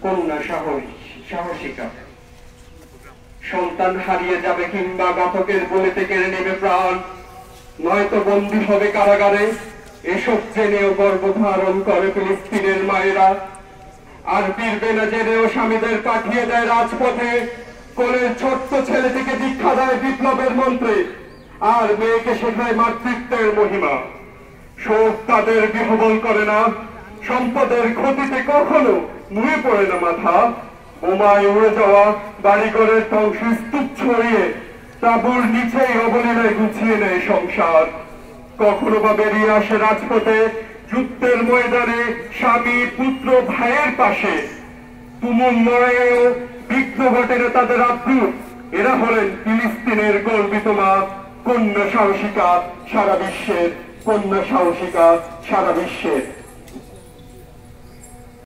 কন্যা সাহসিকা। সন্তান হারিয়ে যাবে কিংবা ঘাতকের বলিতে কেড়ে নেবে প্রাণ, নয়তো বন্দী হবে কারাগারে, এসব জেনেও গর্ভধারণ করে ফিলিস্তিনের মায়েরা। আর ফিরবে না জেনেও স্বামীদের পাঠিয়ে দেয় রাজপথে, কোলের ছোট্ট ছেলেটিকে দীক্ষা দেয় বিপ্লবের মন্ত্রে, আর মেয়েকে শেখায় মাতৃত্বের মহিমা। শোক তাদের বিহবল করে না, সম্পদের ক্ষতিতে কখনো নুয়ে পড়ে না মাথা। বোমায় উড়ে যাওয়া বাড়িঘরের ধ্বংসস্তূপ ছড়িয়ে তাঁবুর নিচেই অবলীলায় গুছিয়ে নেয় সংসার। কখনো বা বেরিয়ে আসে রাজপথে, যুদ্ধের ময়দানে স্বামী পুত্র ভাইয়ের পাশে। তুমুল লড়াইয়েও বিঘ্ন ঘটে না তাদের আব্রুত। এরা হলেন ফিলিস্তিনের গর্বিত মা, কন্যা সাহসিকা সারা বিশ্বের, কন্যা সাহসিকা সারা বিশ্বের।